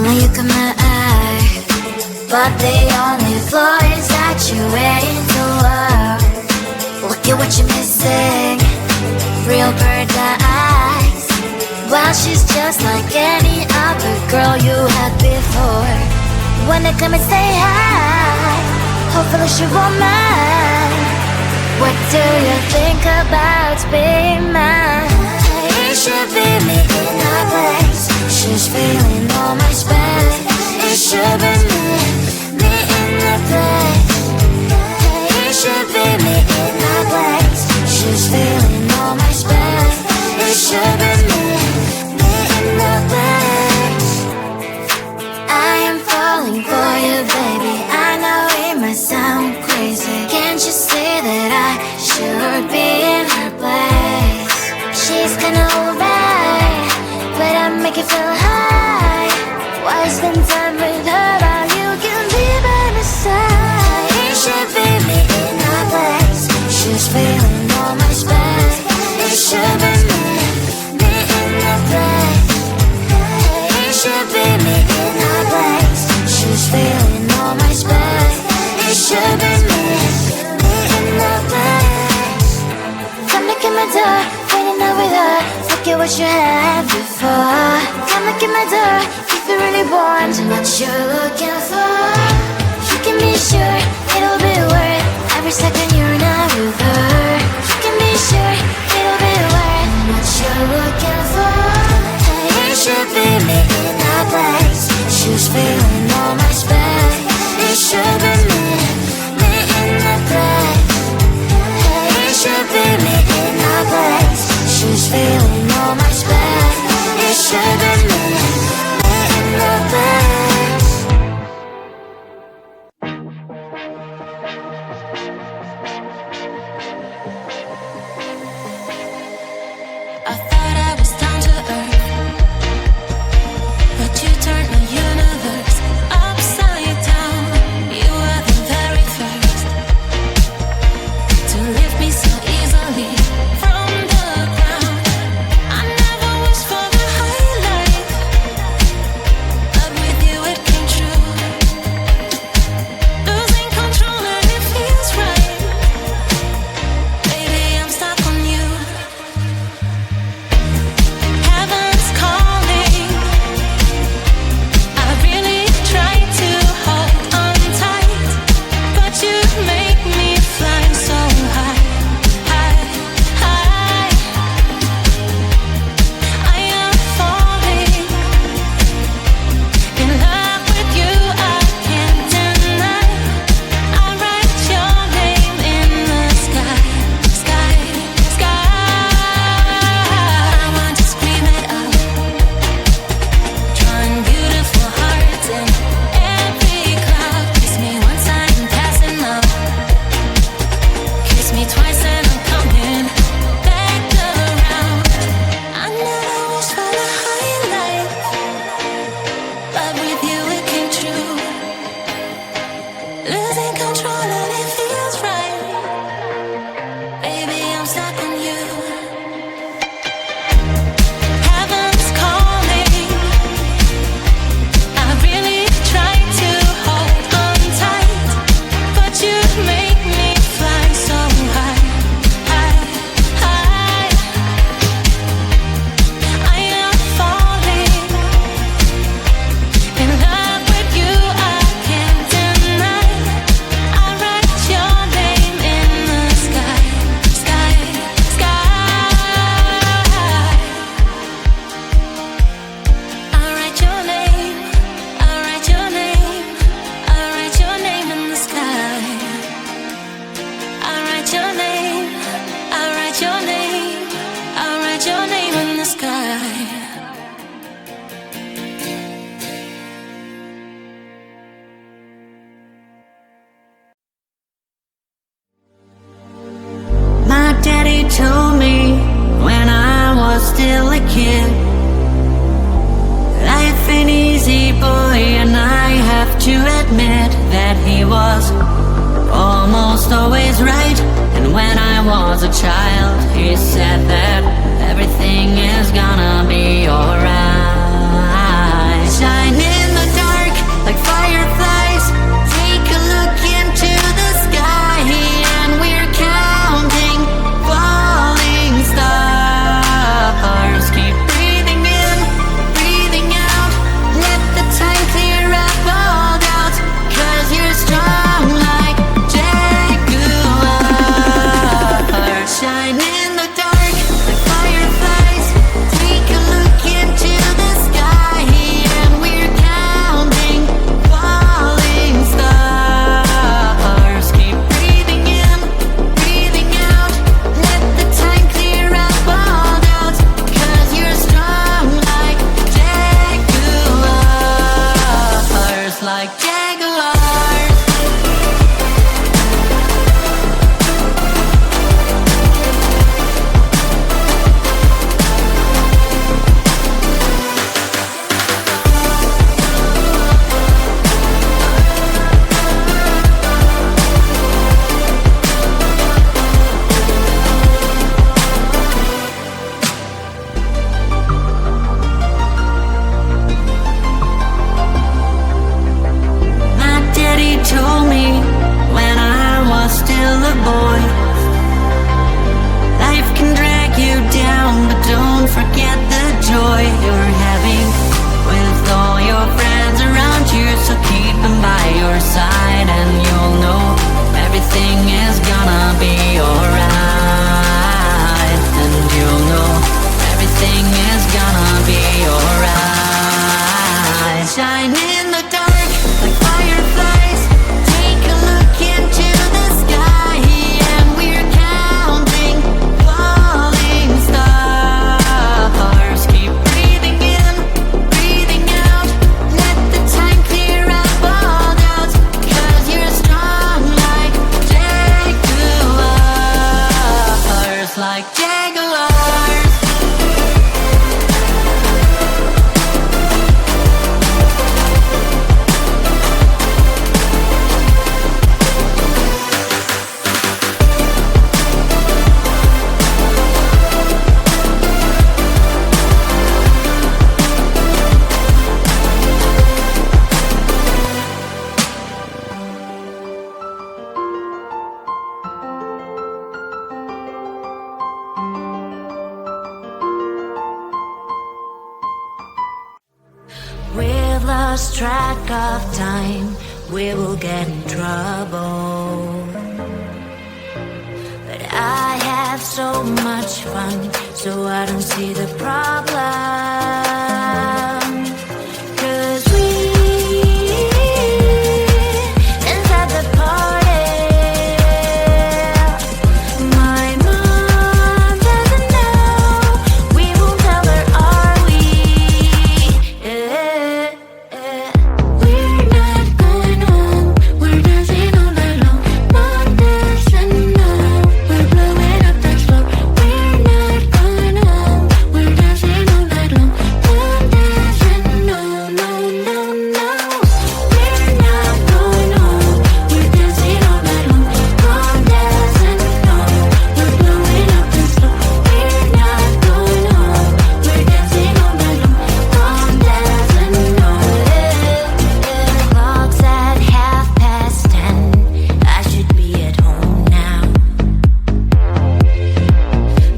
Only you caught my eye, but the only flaw is that you're waiting to love. Look at what you're missing, real bird eyes. Well, she's just like any other girl you had before. When they come and say hi, hopefully she won't mind. What do you think about being mine? It should be me in her place. She's feeling all my space. It should be me in the place. It should be me in her place. She's feeling all my space. It should be me in the place. I am falling for you, baby. I know it might sound crazy. Can't you see that I should be in her place? She's kinda alright, but I make it feel high. Why spend time with her while you can be by my side? It should be me in her place. She's feeling all my space. It should be me in the place. It should be me in her place. She's feeling all my space. It should be me in the place. Come look at my door, waiting out with her. Forget what you had before. Come look at my door, if you really want what you're looking for. You can be sure it'll be worth every second you're not with her. You can be sure it'll be worth what you're looking for. It should be me in her place. She's feeling all my space. It should be me in the place. It should be me in her place. She's feeling all my space. It should be me in the place. I thought I was down to earth, but you turned my universe upside down. You were the very first to lift me so easily from the ground. I never wished for the highlight, but with you it came true. Losing control and it feels right. Baby, I'm stuck on you. Heaven's calling. I really try to hold on tight, but you make me fly so high, high, high. I am falling in love with you, I can't deny. I write your name in the sky, sky, sky. I want to scream it out, drawing beautiful hearts in every cloud. Kiss me once I'm passing out, kiss me twice and I'm coming back around. I never wished for the highlight, but with you it came true. Losing control and it feels right. Baby, I'm stuck on you. Heaven's calling. I really try to hold on tight, but you make me fly so high, high, high. I am falling in love with you, I can't deny. I write your name in the sky, sky, sky. I write your name, I write your name, I write your name in the sky. I write your name, I write your name, I write your name in the sky. My daddy told me when I was still a kid, life ain't easy, boy, and I have to admit that he was almost always right. And when I was a child, he said that everything is gonna be alright. Shine in the boys. Life can drag you down, but don't forget the joy you're having with all your friends around you. So keep them by your side, and you'll know everything is gonna be alright. And you'll know everything is gonna be alright. Shine in the dark like fireflies. Take a look into the sky, and we're counting falling stars. Keep breathing in, breathing out. Let the time clear up all doubts, 'cause you're strong like jaguars, like jaguars. We've lost track of time, we will get in trouble. But I have so much fun, so I don't see the problem. 'Cause we inside the party. My mom doesn't know. We won't tell her, are we? We're not going home. We're dancing all night long. Mom doesn't know. We're blowing up the floor. We're not going home. We're dancing all night long. Mom doesn't know. No, no, no. We're not going home. We're dancing all night long. Mom doesn't know. We're blowing up the floor. We're not going home. We're dancing all night long. Mom doesn't know. Clock's at 10:30. I should be at home now,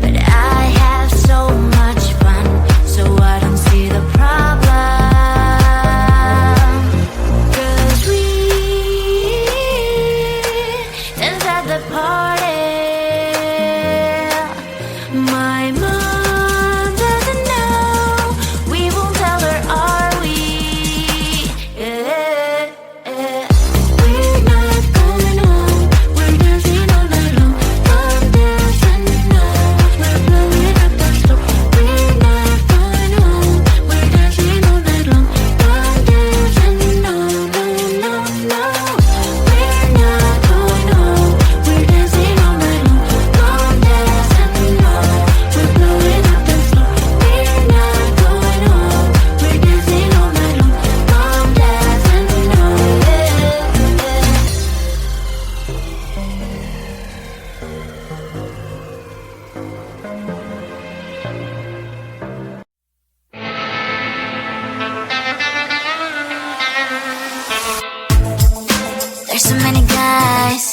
but I have so much fun, so I don't see the problem. 'Cause we inside the party. My mom doesn't know. We won't tell her, are we? We're not going home. We're dancing all night long. Mom doesn't know. We're blowing up the floor. We're not going home. We're dancing all night long. Mom doesn't know. No, no, no. We're not going home. We're dancing all night long. Mom doesn't know. We're blowing up the floor. We're not going home. We're dancing all night long. Mom doesn't know. There's so many guys,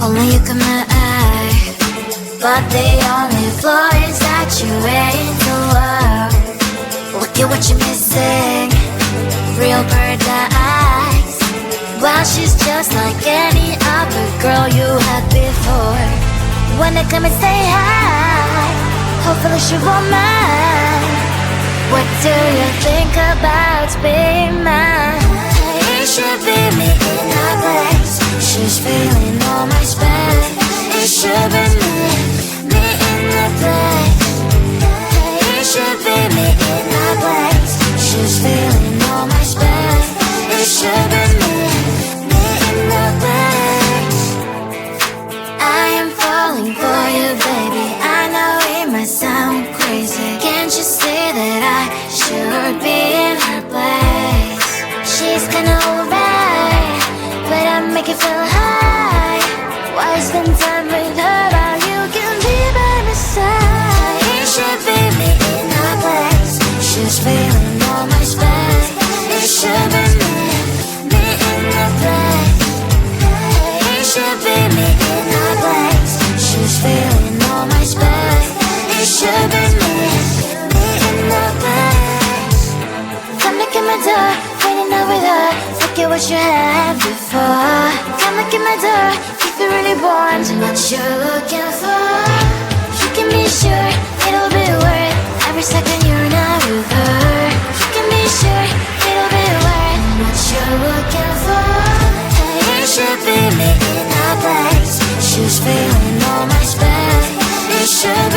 only you can eye, but the only flaw is that you're waiting to love. Look at what you're missing, real bird eyes. Well, she's just like any other girl you had before. When they come and say hi, hopefully she won't mind. What do you think about being mine? It should be me in her place. She's feeling all my space. It should be me in the place. It should be me in her place. She's feeling all my space. It should be me in the place. I am falling for you, baby. I know it might sound crazy. Can't you see that I should be in her place? She's kinda alright, but I make it feel high. Why spend time with her while you can be by my side? It should be me in her place. She's feeling all my space. It should be me in the place. It should be me in her should be me in the place. Come look at my door, waiting over there. Look at what you had before. Come look at my door, if you're really born to what you're looking for. You can be sure it'll be worth every second you're not with her. You can be sure it'll be worth what you're looking for. Hey, you should be me in a place. Shoes feeling all my space. It should be